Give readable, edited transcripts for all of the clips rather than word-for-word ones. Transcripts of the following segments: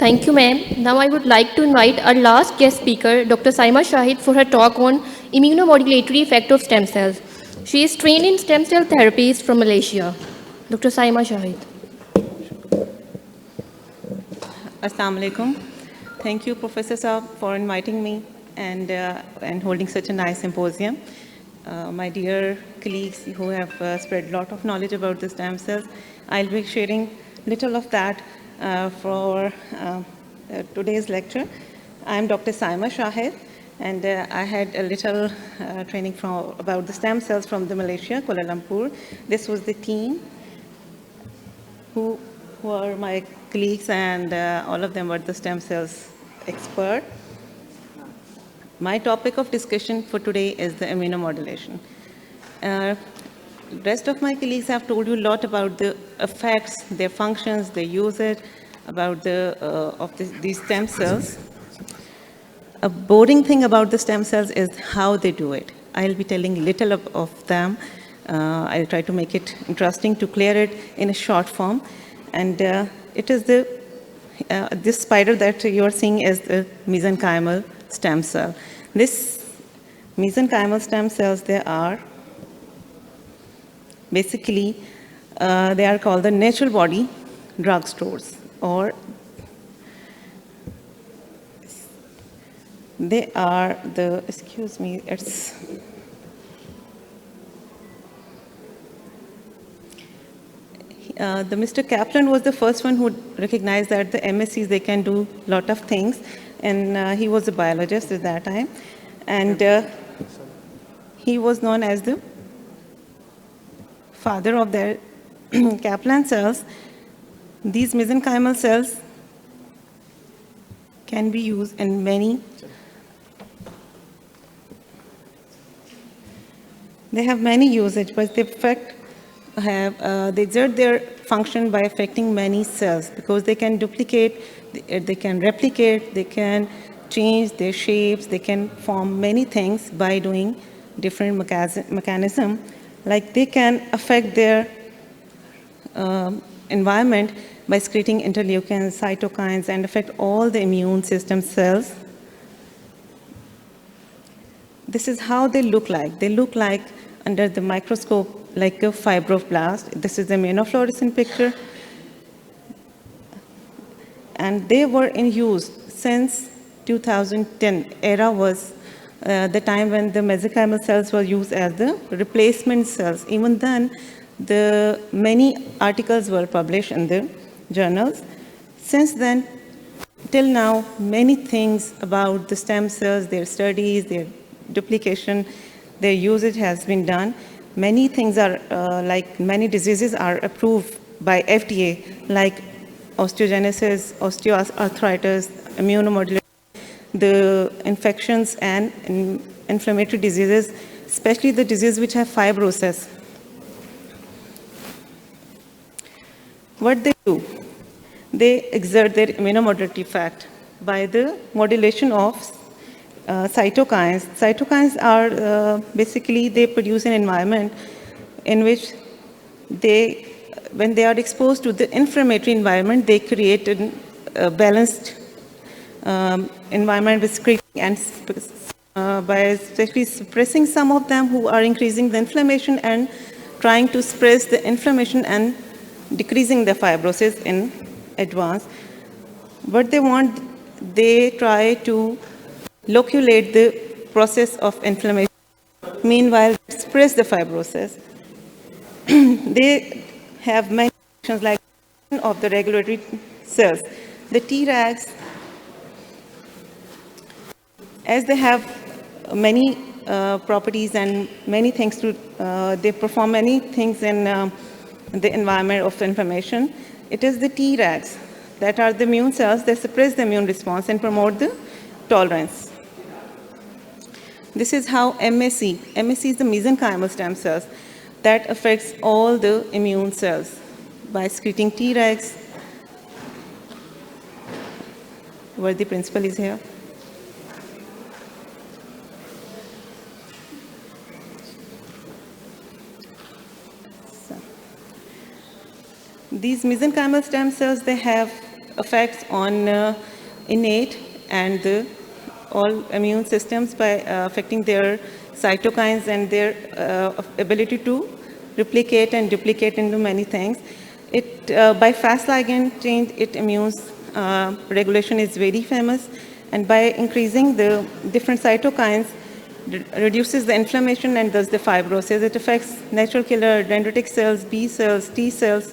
Thank you, ma'am. Now I would like to invite our last guest speaker, Dr. Saima Shahid, for her talk on immunomodulatory effect of stem cells. She is trained in stem cell therapies from Malaysia. Dr. Saima Shahid. Assalamu alaikum. Thank you, Professor Saab, for inviting me and holding such a nice symposium. My dear colleagues who have spread a lot of knowledge about the stem cells, I'll be sharing little of that for today's lecture. I'm Dr. Saima Shahid, and I had a little training about the stem cells from the Malaysia, Kuala Lumpur. This was the team who are my colleagues, and all of them were the stem cells expert. My topic of discussion for today is the immunomodulation. Rest of my colleagues have told you a lot about the effects, their functions, their usage, about these stem cells. A boring thing about the stem cells is how they do it. I'll be telling little of them. I'll try to make it interesting to clear it in a short form. And it is this spider that you are seeing is the mesenchymal stem cell. This mesenchymal stem cells, they are basically, they are called the natural body drugstores, or they are the, excuse me, it's, the Mr. Kaplan was the first one who recognized that the MSCs, they can do a lot of things, and he was a biologist at that time, and he was known as the father of their Kaplan cells. These mesenchymal cells can be used in many, they have many usage, but they they exert their function by affecting many cells, because they can duplicate, they can replicate, they can change their shapes, they can form many things by doing different mechanism. Like they can affect their environment by secreting interleukins, cytokines, and affect all the immune system cells. This is how they look like. They look like under the microscope like a fibroblast. This is the immunofluorescent picture. And they were in use since 2010. Era was the time when the mesenchymal cells were used as the replacement cells. Even then, many articles were published in the journals. Since then, till now, many things about the stem cells, their studies, their duplication, their usage has been done. Many things are, like many diseases are approved by FDA, like osteogenesis, osteoarthritis, immunomodulation, the infections and inflammatory diseases, especially the diseases which have fibrosis. What they do? They exert their immunomodulatory effect by the modulation of cytokines. Cytokines are basically, they produce an environment in which when they are exposed to the inflammatory environment, they create a balanced environment with secreting, and by especially suppressing some of them who are increasing the inflammation and trying to suppress the inflammation and decreasing the fibrosis in advance. What they want, they try to loculate the process of inflammation, meanwhile suppress the fibrosis. They have many functions like of the regulatory cells. The Tregs, as they have many properties and many things to, they perform many things in the environment of inflammation. It is the Tregs that are the immune cells that suppress the immune response and promote the tolerance. This is how MSC is the mesenchymal stem cells that affects all the immune cells by secreting Tregs. Where the principal is here. These mesenchymal stem cells, they have effects on innate and the all immune systems by affecting their cytokines and their ability to replicate and duplicate into many things. It, by fast ligand change, it immune regulation is very famous, and by increasing the different cytokines, reduces the inflammation and thus the fibrosis. It affects natural killer dendritic cells, B cells, T cells,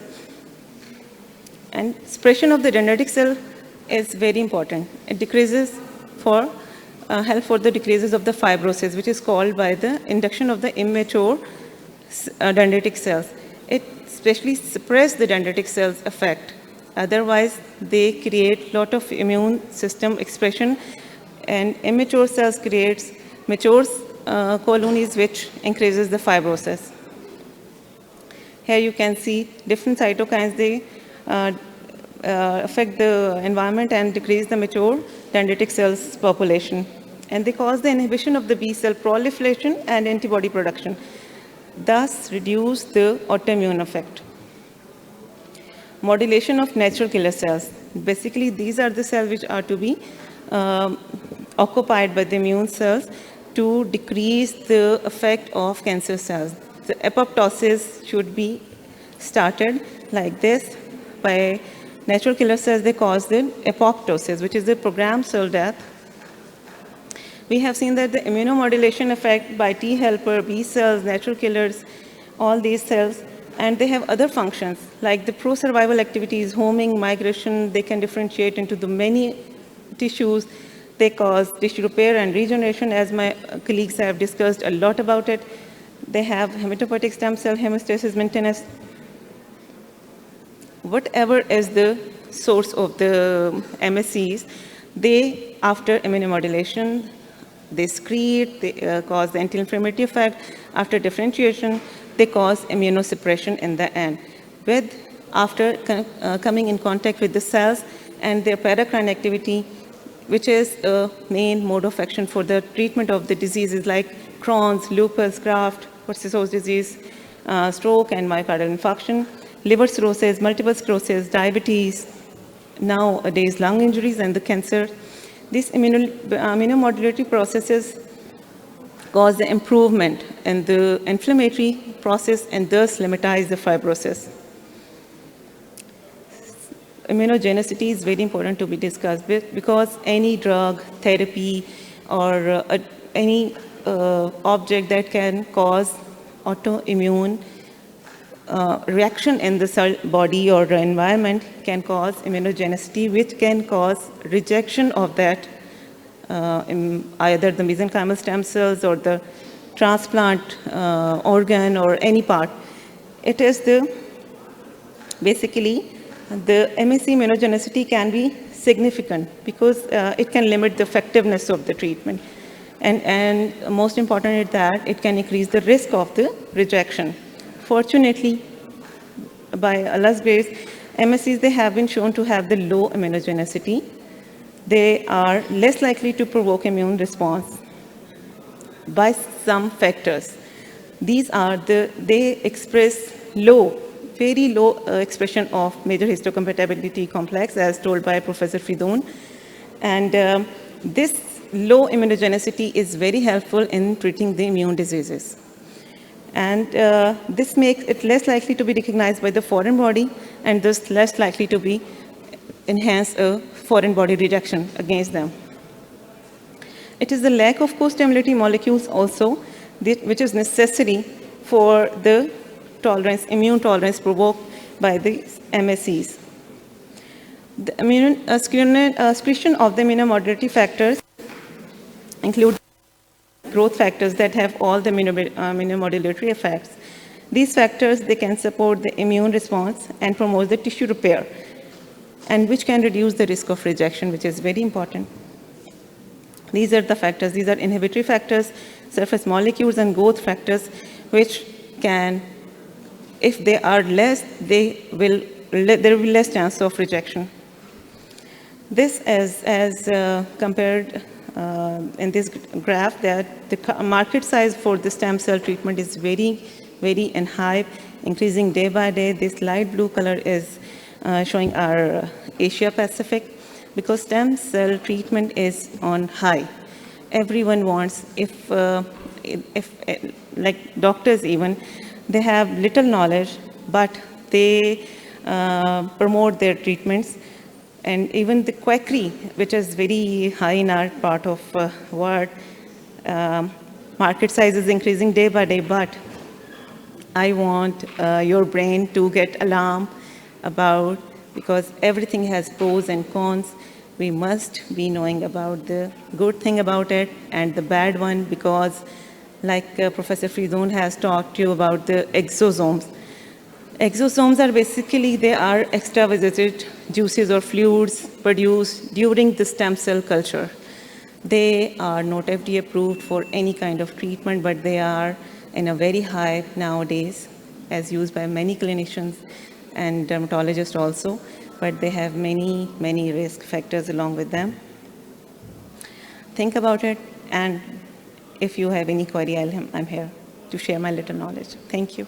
and suppression of the dendritic cell is very important. It decreases for help for the decreases of the fibrosis, which is called by the induction of the immature dendritic cells. It especially suppress the dendritic cells effect. Otherwise, they create lot of immune system expression, and immature cells creates mature colonies, which increases the fibrosis. Here you can see different cytokines. They affect the environment and decrease the mature dendritic cells population. And they cause the inhibition of the B cell proliferation and antibody production, thus reduce the autoimmune effect. Modulation of natural killer cells. Basically, these are the cells which are to be occupied by the immune cells to decrease the effect of cancer cells. The apoptosis should be started like this. By natural killer cells, they cause the apoptosis, which is the programmed cell death. We have seen that the immunomodulation effect by T helper, B cells, natural killers, all these cells, and they have other functions like the pro-survival activities, homing, migration. They can differentiate into the many tissues. They cause tissue repair and regeneration, as my colleagues have discussed a lot about it. They have hematopoietic stem cell homeostasis maintenance. Whatever is the source of the MSCs, they, after immunomodulation, they secrete, they cause the anti-inflammatory effect. After differentiation, they cause immunosuppression in the end. After coming in contact with the cells and their paracrine activity, which is a main mode of action for the treatment of the diseases like Crohn's, lupus, Graft, Versus disease, stroke and myocardial infarction, liver cirrhosis, multiple sclerosis, diabetes, nowadays lung injuries and the cancer. These immunomodulatory processes cause the improvement in the inflammatory process and thus limitize the fibrosis. Immunogenicity is very important to be discussed because any drug, therapy, or any object that can cause autoimmune reaction in the cell body or the environment can cause immunogenicity, which can cause rejection of that either the mesenchymal stem cells or the transplant organ or any part. It is basically the MSC immunogenicity can be significant because it can limit the effectiveness of the treatment. And most important is that it can increase the risk of the rejection. Fortunately, by Allah's grace, MSCs, they have been shown to have the low immunogenicity. They are less likely to provoke immune response by some factors. These are they express very low expression of major histocompatibility complex, as told by Professor Fridun. And this low immunogenicity is very helpful in treating the immune diseases. And this makes it less likely to be recognized by the foreign body and thus less likely to be enhance a foreign body rejection against them. It is the lack of co-stimulating molecules also, which is necessary for the immune tolerance provoked by the MSCs. The excretion of the immunomodulatory factors include growth factors that have all the immunomodulatory effects. These factors, they can support the immune response and promote the tissue repair, and which can reduce the risk of rejection, which is very important. These are the factors. These are inhibitory factors, surface molecules, and growth factors, which can, if they are less, there will be less chance of rejection. This is as compared in this graph that the market size for the stem cell treatment is very, very in high, increasing day by day. This light blue color is showing our Asia Pacific, because stem cell treatment is on high. Everyone wants, like doctors even, they have little knowledge, but they promote their treatments. And even the quackery, which is very high in our part of world, market size is increasing day by day, but I want your brain to get alarmed about, because everything has pros and cons. We must be knowing about the good thing about it and the bad one, because like Professor Fridon has talked to you about the exosomes. Exosomes are basically, they are extravasated juices or fluids produced during the stem cell culture. They are not FDA approved for any kind of treatment, but they are in a very high nowadays, as used by many clinicians and dermatologists also, but they have many, many risk factors along with them. Think about it, and if you have any query, I'm here to share my little knowledge. Thank you.